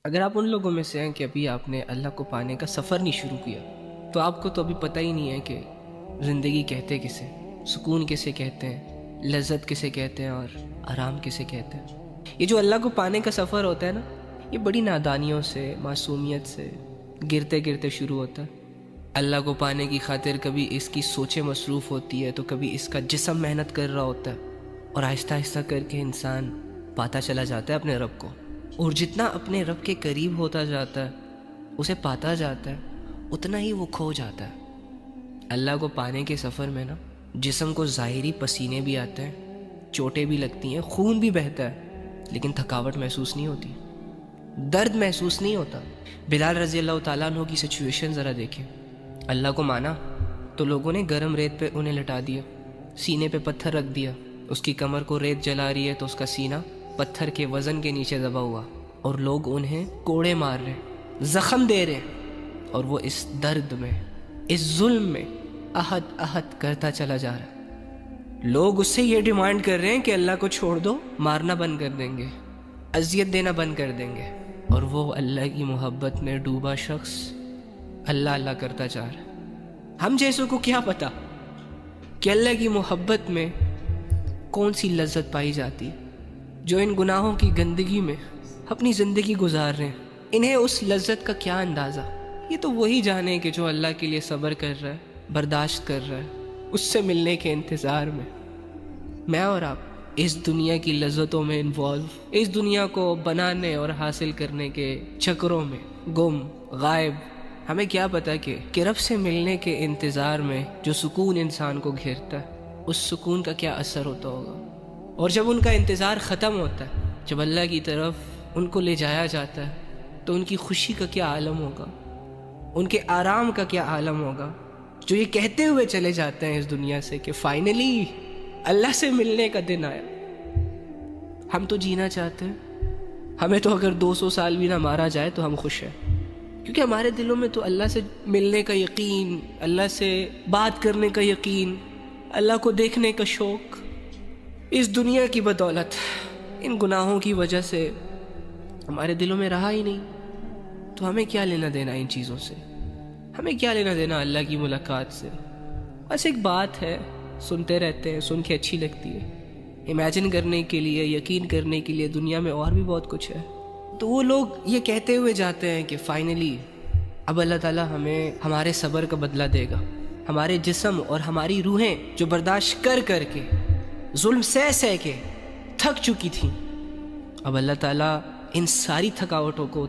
اگر آپ ان لوگوں میں سے ہیں کہ ابھی آپ نے اللہ کو پانے کا سفر نہیں شروع کیا تو آپ کو تو ابھی پتہ ہی نہیں ہے کہ زندگی کہتے کسے، سکون کسے کہتے ہیں، لذت کسے کہتے ہیں اور آرام کسے کہتے ہیں۔ یہ جو اللہ کو پانے کا سفر ہوتا ہے نا، یہ بڑی نادانیوں سے، معصومیت سے گرتے گرتے شروع ہوتا ہے۔ اللہ کو پانے کی خاطر کبھی اس کی سوچیں مصروف ہوتی ہے تو کبھی اس کا جسم محنت کر رہا ہوتا ہے، اور آہستہ آہستہ کر کے انسان پاتا چلا جاتا ہے اپنے رب کو، اور جتنا اپنے رب کے قریب ہوتا جاتا ہے، اسے پاتا جاتا ہے، اتنا ہی وہ کھو جاتا ہے۔ اللہ کو پانے کے سفر میں نا جسم کو ظاہری پسینے بھی آتے ہیں، چوٹیں بھی لگتی ہیں، خون بھی بہتا ہے، لیکن تھکاوٹ محسوس نہیں ہوتی، درد محسوس نہیں ہوتا۔ بلال رضی اللہ تعالیٰ عنہ کی سچویشن ذرا دیکھیں۔ اللہ کو مانا تو لوگوں نے گرم ریت پہ انہیں لٹا دیا، سینے پہ پتھر رکھ دیا، اس کی کمر کو ریت جلا رہی ہے تو اس کا سینہ پتھر کے وزن کے نیچے دبا ہوا، اور لوگ انہیں کوڑے مار رہے ہیں، زخم دے رہے ہیں، اور وہ اس درد میں، اس ظلم میں احد احد کرتا چلا جا رہا ہے۔ لوگ اس سے یہ ڈیمانڈ کر رہے ہیں کہ اللہ کو چھوڑ دو، مارنا بند کر دیں گے، اذیت دینا بند کر دیں گے، اور وہ اللہ کی محبت میں ڈوبا شخص اللہ اللہ کرتا جا رہا ہے۔ ہم جیسوں کو کیا پتا کہ اللہ کی محبت میں کون سی لذت پائی جاتی ہے۔ جو ان گناہوں کی گندگی میں اپنی زندگی گزار رہے ہیں، انہیں اس لذت کا کیا اندازہ۔ یہ تو وہی جانے کہ جو اللہ کے لیے صبر کر رہا ہے، برداشت کر رہا ہے، اس سے ملنے کے انتظار میں۔ میں اور آپ اس دنیا کی لذتوں میں انوالو، اس دنیا کو بنانے اور حاصل کرنے کے چکروں میں گم غائب۔ ہمیں کیا پتا کہ رب سے ملنے کے انتظار میں جو سکون انسان کو گھیرتا ہے، اس سکون کا کیا اثر ہوتا ہوگا، اور جب ان کا انتظار ختم ہوتا ہے، جب اللہ کی طرف ان کو لے جایا جاتا ہے، تو ان کی خوشی کا کیا عالم ہوگا، ان کے آرام کا کیا عالم ہوگا، جو یہ کہتے ہوئے چلے جاتے ہیں اس دنیا سے کہ فائنلی اللہ سے ملنے کا دن آیا۔ ہم تو جینا چاہتے ہیں، ہمیں تو اگر 200 سال بھی نہ مارا جائے تو ہم خوش ہیں، کیونکہ ہمارے دلوں میں تو اللہ سے ملنے کا یقین، اللہ سے بات کرنے کا یقین، اللہ کو دیکھنے کا شوق، اس دنیا کی بدولت، ان گناہوں کی وجہ سے ہمارے دلوں میں رہا ہی نہیں۔ تو ہمیں کیا لینا دینا ان چیزوں سے، ہمیں کیا لینا دینا اللہ کی ملاقات سے۔ بس ایک بات ہے، سنتے رہتے ہیں، سن کے اچھی لگتی ہے، امیجن کرنے کے لیے، یقین کرنے کے لیے دنیا میں اور بھی بہت کچھ ہے۔ تو وہ لوگ یہ کہتے ہوئے جاتے ہیں کہ فائنلی اب اللہ تعالیٰ ہمیں ہمارے صبر کا بدلہ دے گا، ہمارے جسم اور ہماری روحیں جو برداشت کر کر کے، ظلم سہ کے تھک چکی تھیں، اب اللہ تعالیٰ ان ساری تھکاوٹوں کو